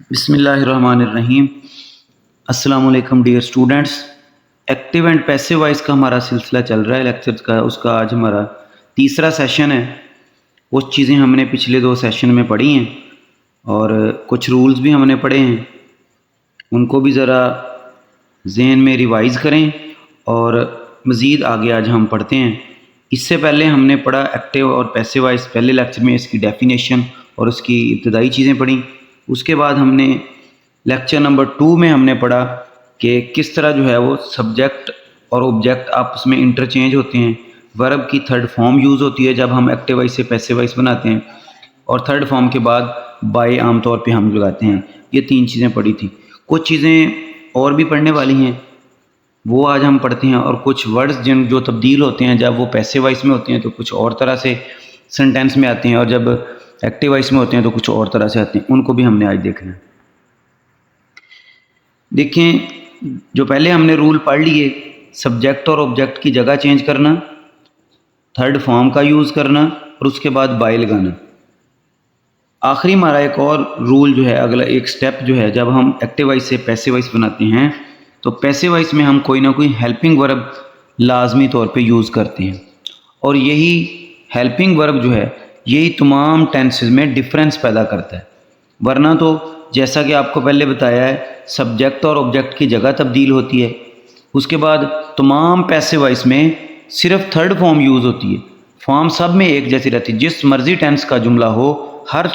बिस्मिल्लाहिर्रहमानिर्रहीम। अस्सलाम वालेकुम dear students. Active and passive voice का हमारा सिलसिला चल रहा है लेक्चर्स का, उसका आज हमारा तीसरा सेशन है। वो चीज़ें हमने पिछले 2 सेशन में पढ़ी हैं और कुछ रूल्स भी हमने पढ़े हैं, उनको भी ज़रा ज़हन में रिवाइज़ करें और मज़ीद आगे आज हम पढ़ते हैं। इससे पहले हमने पढ़ा एक्टिव और पैसिव वॉइस, पहले लेक्चर में इसकी डेफिनेशन और उसकी इब्तदाई चीज़ें पढ़ी। उसके बाद हमने लेक्चर नंबर 2 में हमने पढ़ा कि किस तरह जो है वो सब्जेक्ट और ऑब्जेक्ट आपस में इंटरचेंज होते हैं। वर्ब की थर्ड फॉर्म यूज़ होती है जब हम एक्टिव वॉइस से पैसिव वॉइस बनाते हैं, और थर्ड फॉर्म के बाद बाय आमतौर पे हम लगाते हैं। ये 3 चीज़ें पढ़ी थी। कुछ चीज़ें और भी पढ़ने वाली हैं, वो आज हम पढ़ते हैं। और कुछ वर्ड्स जो तब्दील होते हैं जब वो पैसिव वॉइस में होते हैं तो कुछ और तरह से सेंटेंस में आते हैं, और जब एक्टिव वॉइस में होते हैं तो कुछ और तरह से आते हैं। उनको भी हमने आज देखना है। देखें, जो पहले हमने रूल पढ़ लिए, सब्जेक्ट और ऑब्जेक्ट की जगह चेंज करना, थर्ड फॉर्म का यूज़ करना और उसके बाद बाय लगाना। आखिरी हमारा एक और रूल जो है, अगला एक स्टेप जो है, जब हम एक्टिव वॉइस से पैसिव वॉइस बनाते हैं तो पैसिव वॉइस में हम कोई ना कोई हेल्पिंग वर्ब लाजमी तौर पे यूज़ करते हैं, और यही हेल्पिंग वर्ब जो है यही तमाम टेंसेस में डिफरेंस पैदा करता है। वरना तो जैसा कि आपको पहले बताया है, सब्जेक्ट और ऑब्जेक्ट की जगह तब्दील होती है। उसके बाद तमाम पैसिव वॉइस में सिर्फ थर्ड फॉर्म यूज़ होती है, फॉर्म सब में एक जैसी रहती है। जिस मर्जी टेंस का जुमला हो, हर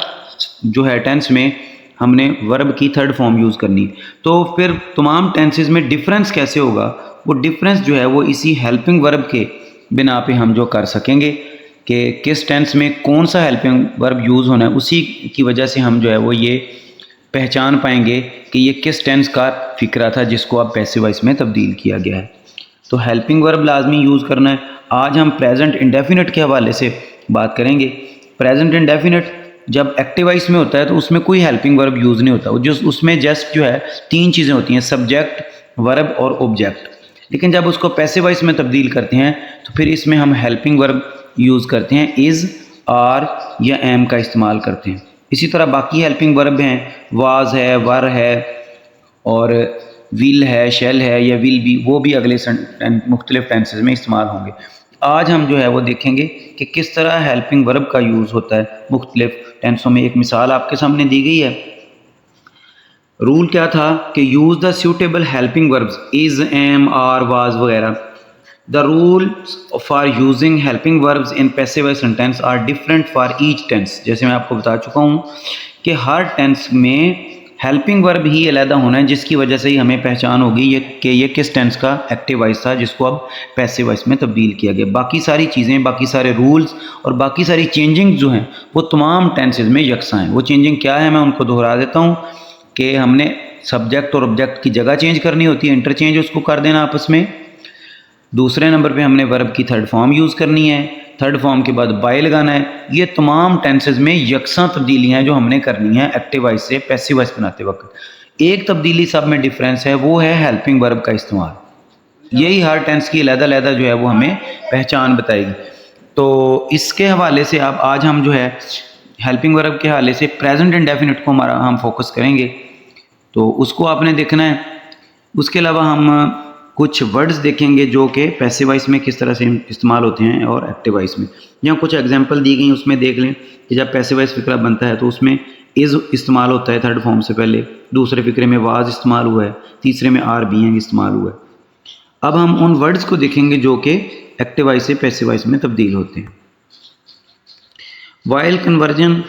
जो है टेंस में हमने वर्ब की थर्ड फॉर्म यूज़ करनी है। तो फिर तमाम टेंसेस में डिफरेंस कैसे होगा? वो डिफरेंस जो है वो इसी हेल्पिंग वर्ब के बिना पे हम जो कर सकेंगे कि किस टेंस में कौन सा हेल्पिंग वर्ब यूज़ होना है, उसी की वजह से हम जो है वो ये पहचान पाएंगे कि ये किस टेंस का फिक्रा था जिसको अब पैसिव वॉइस में तब्दील किया गया है। तो हेल्पिंग वर्ब लाजमी यूज़ करना है। आज हम प्रेजेंट इंडेफिनिट के हवाले से बात करेंगे। प्रेजेंट इंडेफिनिट जब एक्टिव वॉइस में होता है तो उसमें कोई हेल्पिंग वर्ब यूज़ नहीं होता, जो उसमें जस्ट जो है 3 चीज़ें होती हैं, सब्जेक्ट, वर्ब और ऑब्जेक्ट। लेकिन जब उसको पैसिव वॉइस में तब्दील करते हैं तो फिर इसमें हम हेल्पिंग वर्ब यूज़ करते हैं, इज़, आर या एम का इस्तेमाल करते हैं। इसी तरह बाकी हेल्पिंग वर्ब हैं, वाज है, वर है और विल है, शेल है या विल बी, वो भी अगले मुख्तलिफ टेंसेस में इस्तेमाल होंगे। आज हम जो है वो देखेंगे कि किस तरह हेल्पिंग वर्ब का यूज़ होता है मुख्तलिफ टेंसों में। एक मिसाल आपके सामने दी गई है। रूल क्या था कि use the suitable helping verbs, is, am, are, was वगैरह। The rules for using helping verbs in passive voice sentence are different for each tense. जैसे मैं आपको बता चुका हूँ कि हर टेंस में हेल्पिंग वर्ब ही अलहदा होना है, जिसकी वजह से ही हमें पहचान होगी ये किस टेंस का एक्टिव वॉइस था जिसको अब पैसिव वॉइस में तब्दील किया गया। बाकी सारी चीज़ें, बाकी सारे रूल्स और बाकी सारी चेंजिंग जो हैं वो तमाम टेंसेज में यकसा हैं। वो चेंजिंग क्या है मैं उनको दोहरा देता हूँ कि हमने सब्जेक्ट और ऑब्जेक्ट की जगह चेंज करनी होती है, इंटरचेंज उसको कर देना आपस में। दूसरे नंबर पे हमने वर्ब की थर्ड फॉर्म यूज़ करनी है, थर्ड फॉर्म के बाद बाय लगाना है। ये तमाम टेंसेज में यकसा तब्दीलियाँ हैं जो हमने करनी है एक्टिव वॉइस से पैसिव वॉइस बनाते वक्त। एक तब्दीली सब में डिफरेंस है, वो है हेल्पिंग वर्ब का इस्तेमाल। यही हर टेंस की अलग-अलग जो है वो हमें पहचान बताएगी। तो इसके हवाले से अब आज हम जो है हेल्पिंग वर्ब के हवाले से प्रेजेंट इंडेफिनिट को हमारा हम फोकस करेंगे, तो उसको आपने देखना है। उसके अलावा हम कुछ वर्ड्स देखेंगे जो कि पैसिव वॉइस में किस तरह से इस्तेमाल होते हैं और एक्टिव वॉइस में। यहाँ कुछ एग्जांपल दी गई, उसमें देख लें कि जब पैसिव वॉइस फिक्रा बनता है तो उसमें इज़ इस्तेमाल होता है थर्ड फॉर्म से पहले, दूसरे फिक्रे में वाज इस्तेमाल हुआ है, तीसरे में आर बीइंग इस्तेमाल हुआ है। अब हम उन वर्ड्स को देखेंगे जो कि एक्टिव वॉइस से पैसिव वॉइस में तब्दील होते हैं। While conversion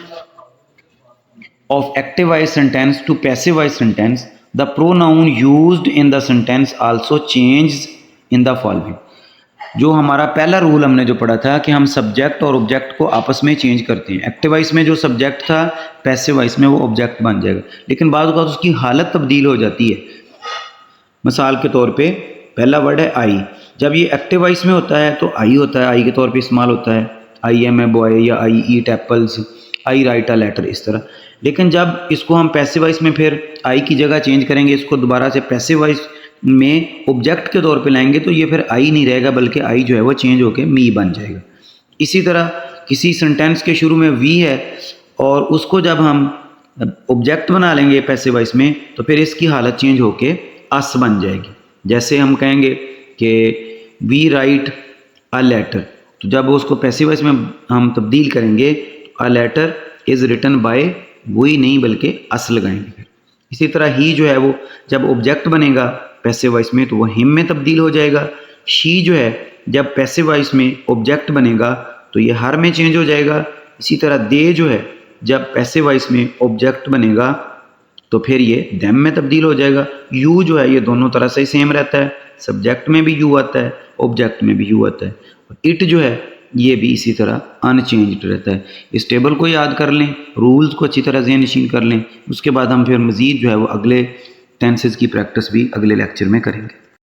of active voice sentence to passive voice sentence, the pronoun used in the sentence also changes in the following। जो हमारा पहला रूल हमने जो पढ़ा था कि हम सब्जेक्ट और ऑब्जेक्ट को आपस में चेंज करते हैं। एक्टिव वॉइस में जो सब्जेक्ट था पैसिव वॉइस में वो ऑब्जेक्ट बन जाएगा, लेकिन बाद में उसकी हालत तब्दील हो जाती है। मिसाल के तौर पे पहला वर्ड है आई, जब ये एक्टिव वॉइस में होता है तो आई होता है, आई के तौर पे इस्तेमाल होता है, आई एम ए बॉय या I eat apples, I write a letter, इस तरह। लेकिन जब इसको हम पैसिव वॉइस में फिर आई की जगह चेंज करेंगे, इसको दोबारा से पैसिव वॉइस में ऑब्जेक्ट के तौर पे लाएंगे तो ये फिर आई नहीं रहेगा, बल्कि आई जो है वो चेंज होकर मी बन जाएगा। इसी तरह किसी सेंटेंस के शुरू में वी है और उसको जब हम ऑब्जेक्ट बना लेंगे पैसिव वॉइस में तो फिर इसकी हालत चेंज होके अस बन जाएगी। जैसे हम कहेंगे कि वी राइट अ लेटर, तो जब उसको पैसिव वॉइस में हम तब्दील करेंगे तो a letter is written by we नहीं बल्कि अस लगाएंगे। फिर इसी तरह ही जो है वो जब ऑब्जेक्ट बनेगा पैसिव वॉइस में तो वो हिम में तब्दील हो जाएगा। शी जो है जब पैसिव वॉइस में ऑब्जेक्ट बनेगा तो ये हर में चेंज हो जाएगा। इसी तरह दे जो है जब पैसिव वॉइस में ऑब्जेक्ट बनेगा तो फिर ये देम में तब्दील हो जाएगा। यू जो है ये दोनों तरह से सेम रहता है, सब्जेक्ट में भी यू आता है, ऑब्जेक्ट में भी यू आता है। इट जो है ये भी इसी तरह अनचेंज्ड रहता है। इस टेबल को याद कर लें, रूल्स को अच्छी तरह ज़हन नशीन कर लें, उसके बाद हम फिर मज़ीद जो है वो अगले टेंसेस की प्रैक्टिस भी अगले लेक्चर में करेंगे।